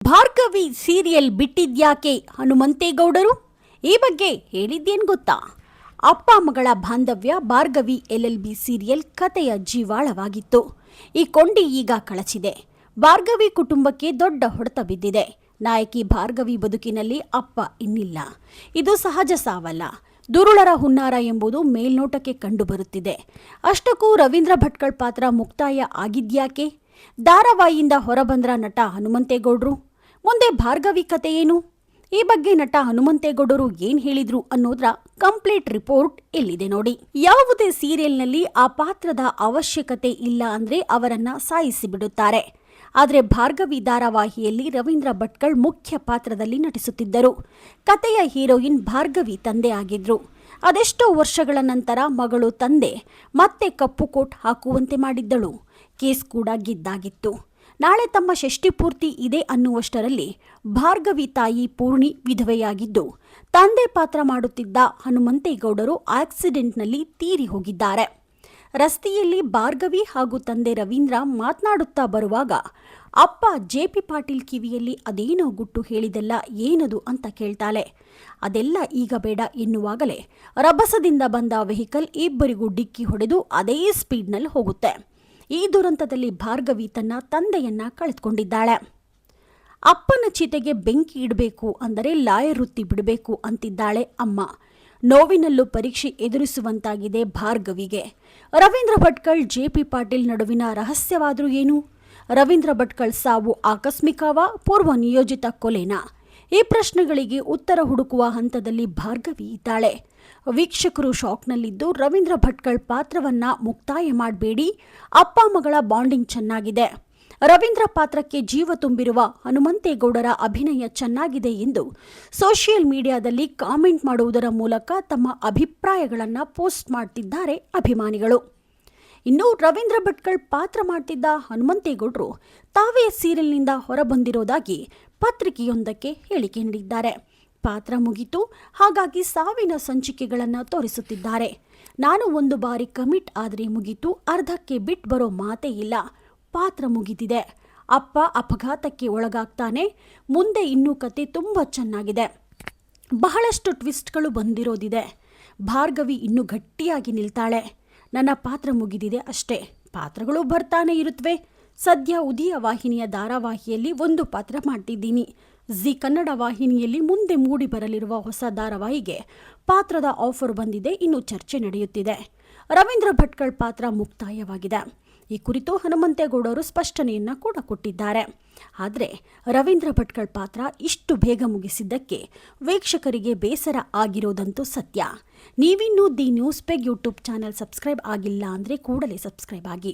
Bhargavi serial ಬಿಟ್ಟಿದ್ಯಾಕೆ ಹನುಮಂತೇಗೌಡರು? ಈ ಬಗ್ಗೆ ಹೇಳಿದ್ದೇನು ಗೊತ್ತಾ? ಅಪ್ಪ ಮಗಳ ಬಾಂಧವ್ಯ ಭಾರ್ಗವಿ LLB ಸೀರಿಯಲ್ ಕಥೆಯ ಜೀವಾಳವಾಗಿತ್ತು. ಈ ಕೊಂಡಿ ಈಗ ಕಳಚಿದೆ. ಭಾರ್ಗವಿ ಕುಟುಂಬಕ್ಕೆ ದೊಡ್ಡ ಹೊಡೆತ ಬಿದ್ದಿದೆ. ನಾಯಕಿ ಭಾರ್ಗವಿ ಬದುಕಿನಲ್ಲಿ ಅಪ್ಪ ಇನ್ನಿಲ್ಲ. ಇದು ಸಹಜ ಸಾವಲ್ಲ, ದುರುಳರ ಹುನ್ನಾರ ಎಂಬುದು ಮೇಲ್ನೋಟಕ್ಕೆ ಕಂಡುಬರುತ್ತಿದೆ. ಅಷ್ಟಕ್ಕೂ ರವೀಂದ್ರ ಭಟ್ಕಳ್ ಪಾತ್ರ ಮುಕ್ತಾಯ ಆಗಿದ್ಯಾಕೆ? ಧಾರಾವಾಹಿಯಿಂದ ಹೊರಬಂದ್ರ ನಟ ಹನುಮಂತೇಗೌಡರು. ಮುಂದೆ ಭಾರ್ಗವಿ ಕತೆ ಏನು? ಈ ಬಗ್ಗೆ ನಟ ಹನುಮಂತೇಗೌಡರು ಏನ್ ಹೇಳಿದ್ರು ಅನ್ನೋದ್ರ ಕಂಪ್ಲೀಟ್ ರಿಪೋರ್ಟ್ ಇಲ್ಲಿದೆ ನೋಡಿ. ಯಾವುದೇ ಸೀರಿಯಲ್ನಲ್ಲಿ ಆ ಪಾತ್ರದ ಅವಶ್ಯಕತೆ ಇಲ್ಲ ಅಂದ್ರೆ ಅವರನ್ನ ಸಾಯಿಸಿ ಬಿಡುತ್ತಾರೆ. ಆದರೆ ಭಾರ್ಗವಿ ಧಾರಾವಾಹಿಯಲ್ಲಿ ರವೀಂದ್ರ ಭಟ್ಕಳ್ ಮುಖ್ಯ ಪಾತ್ರದಲ್ಲಿ ನಟಿಸುತ್ತಿದ್ದರು. ಕತೆಯ ಹೀರೋಯಿನ್ ಭಾರ್ಗವಿ ತಂದೆ ಆಗಿದ್ರು. ಅದೆಷ್ಟೋ ವರ್ಷಗಳ ನಂತರ ಮಗಳು ತಂದೆ ಮತ್ತೆ ಕಪ್ಪು ಕೋಟ್ ಹಾಕುವಂತೆ ಮಾಡಿದ್ದಳು. ಕೇಸ್ ಕೂಡ ಗೆದ್ದಾಗಿತ್ತು. ನಾಳೆ ತಮ್ಮ ಷಷ್ಠಿ ಪೂರ್ತಿ ಇದೆ ಅನ್ನುವಷ್ಟರಲ್ಲಿ ಭಾರ್ಗವಿ ತಾಯಿ ಪೂರ್ಣಿ ವಿಧವೆಯಾಗಿದ್ದು, ತಂದೆ ಪಾತ್ರ ಮಾಡುತ್ತಿದ್ದ ಹನುಮಂತೇಗೌಡರು ಆಕ್ಸಿಡೆಂಟ್ನಲ್ಲಿ ತೀರಿ ಹೋಗಿದ್ದಾರೆ. ರಸ್ತೆಯಲ್ಲಿ ಭಾರ್ಗವಿ ಹಾಗೂ ತಂದೆ ರವೀಂದ್ರ ಮಾತನಾಡುತ್ತಾ ಬರುವಾಗ ಅಪ್ಪ JP ಪಾಟೀಲ್ ಕಿವಿಯಲ್ಲಿ ಅದೇನೋ ಗುಟ್ಟು ಹೇಳಿದೆಲ್ಲ ಏನದು ಅಂತ ಕೇಳ್ತಾಳೆ. ಅದೆಲ್ಲ ಈಗ ಬೇಡ ಎನ್ನುವಾಗಲೇ ರಭಸದಿಂದ ಬಂದ ವೆಹಿಕಲ್ ಇಬ್ಬರಿಗೂ ಡಿಕ್ಕಿ ಹೊಡೆದು ಅದೇ ಸ್ಪೀಡ್ನಲ್ಲಿ ಹೋಗುತ್ತೆ. ಈ ದುರಂತದಲ್ಲಿ ಭಾರ್ಗವಿ ತನ್ನ ತಂದೆಯನ್ನ ಕಳೆದುಕೊಂಡಿದ್ದಾಳೆ. ಅಪ್ಪನ ಚಿತೆಗೆ ಬೆಂಕಿ ಇಡಬೇಕು ಅಂದರೆ ಲಾಯರ್ ವೃತ್ತಿ ಬಿಡಬೇಕು ಅಂತಿದ್ದಾಳೆ ಅಮ್ಮ. ನೋವಿನಲ್ಲೂ ಪರೀಕ್ಷೆ ಎದುರಿಸುವಂತಾಗಿದೆ ಭಾರ್ಗವಿಗೆ. ರವೀಂದ್ರ ಭಟ್ಕಳ್ JP ಪಾಟೀಲ್ ನಡುವಿನ ರಹಸ್ಯವಾದ್ರೂ ಏನು? ರವೀಂದ್ರ ಭಟ್ಕಳ್ ಸಾವು ಆಕಸ್ಮಿಕವಾ, ಪೂರ್ವ ನಿಯೋಜಿತ ಕೊಲೆನಾ? ಈ ಪ್ರಶ್ನೆಗಳಿಗೆ ಉತ್ತರ ಹುಡುಕುವ ಹಂತದಲ್ಲಿ ಭಾರ್ಗವಿ ಇದ್ದಾಳೆ. ವೀಕ್ಷಕರು ಶಾಕ್ನಲ್ಲಿದ್ದು, ರವೀಂದ್ರ ಭಟ್ಕಳ್ ಪಾತ್ರವನ್ನ ಮುಕ್ತಾಯ ಮಾಡಬೇಡಿ, ಅಪ್ಪ ಮಗಳ ಬಾಂಡಿಂಗ್ ಚೆನ್ನಾಗಿದೆ, ರವೀಂದ್ರ ಪಾತ್ರಕ್ಕೆ ಜೀವ ತುಂಬಿರುವ ಹನುಮಂತೇಗೌಡರ ಅಭಿನಯ ಚೆನ್ನಾಗಿದೆ ಎಂದು ಸೋಷಿಯಲ್ ಮೀಡಿಯಾದಲ್ಲಿ ಕಾಮೆಂಟ್ ಮಾಡುವುದರ ಮೂಲಕ ತಮ್ಮ ಅಭಿಪ್ರಾಯಗಳನ್ನು ಪೋಸ್ಟ್ ಮಾಡ್ತಿದ್ದಾರೆ ಅಭಿಮಾನಿಗಳು. ಇನ್ನು ರವೀಂದ್ರ ಭಟ್ಕಳ್ ಪಾತ್ರ ಮಾಡ್ತಿದ್ದ ಹನುಮಂತೇಗೌಡರು ತಾವೇ ಸೀರಿಯಲ್ನಿಂದ ಹೊರಬಂದಿರೋದಾಗಿ ಪತ್ರಿಕೆಯೊಂದಕ್ಕೆ ಹೇಳಿಕೆ ನೀಡಿದ್ದಾರೆ. ಪಾತ್ರ ಮುಗಿತು, ಹಾಗಾಗಿ ಸಾವಿನ ಸಂಚಿಕೆಗಳನ್ನು ತೋರಿಸುತ್ತಿದ್ದಾರೆ. ನಾನು ಒಂದು ಬಾರಿ ಕಮಿಟ್ ಆದರೆ ಮುಗಿತು, ಅರ್ಧಕ್ಕೆ ಬಿಟ್ಟು ಬರೋ ಮಾತೇ ಇಲ್ಲ. ಪಾತ್ರ ಮುಗಿದಿದೆ. ಅಪ್ಪ ಅಪಘಾತಕ್ಕೆ ಒಳಗಾಗ್ತಾನೆ. ಮುಂದೆ ಇನ್ನೂ ಕತೆ ತುಂಬ ಚೆನ್ನಾಗಿದೆ. ಬಹಳಷ್ಟು ಟ್ವಿಸ್ಟ್ಗಳು ಬಂದಿರೋದಿದೆ. ಭಾರ್ಗವಿ ಇನ್ನೂ ಗಟ್ಟಿಯಾಗಿ ನಿಲ್ತಾಳೆ. ನನ್ನ ಪಾತ್ರ ಮುಗಿದಿದೆ ಅಷ್ಟೇ. ಪಾತ್ರಗಳು ಬರ್ತಾನೆ ಇರುತ್ತವೆ. ಸದ್ಯ ಉದಯ ವಾಹಿನಿಯ ಧಾರಾವಾಹಿಯಲ್ಲಿ ಒಂದು ಪಾತ್ರ ಮಾಡ್ತಿದ್ದೀನಿ. ಜಿ ಕನ್ನಡ ವಾಹಿನಿಯಲ್ಲಿ ಮುಂದೆ ಮೂಡಿ ಬರಲಿರುವ ಹೊಸ ಧಾರಾವಾಹಿಗೆ ಪಾತ್ರದ ಆಫರ್ ಬಂದಿದೆ. ಇನ್ನು ಚರ್ಚೆ ನಡೆಯುತ್ತಿದೆ. ರವೀಂದ್ರ ಭಟ್ಕಳ್ ಪಾತ್ರ ಮುಕ್ತಾಯವಾಗಿದೆ. ಈ ಕುರಿತು ಹನುಮಂತೇಗೌಡರು ಸ್ಪಷ್ಟನೆಯನ್ನ ಕೂಡ ಕೊಟ್ಟಿದ್ದಾರೆ. ಆದರೆ ರವೀಂದ್ರ ಭಟ್ಕಳ್ ಪಾತ್ರ ಇಷ್ಟು ಬೇಗ ಮುಗಿಸಿದ್ದಕ್ಕೆ ವೀಕ್ಷಕರಿಗೆ ಬೇಸರ ಆಗಿರೋದಂತೂ ಸತ್ಯ. ನೀವಿನ್ನೂ the news peg YouTube channel subscribe ಆಗಿಲ್ಲ ಅಂದರೆ ಕೂಡಲೇ ಸಬ್ಸ್ಕ್ರೈಬ್ ಆಗಿ.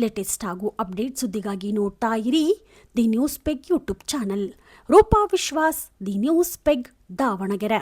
ಲೇಟೆಸ್ಟ್ ಹಾಗೂ ಅಪ್ಡೇಟ್ ಸುದ್ದಿಗಾಗಿ ನೋಡ್ತಾ ಇರಿ the news peg YouTube channel. Rupa Vishwas, the news peg, Davanagere.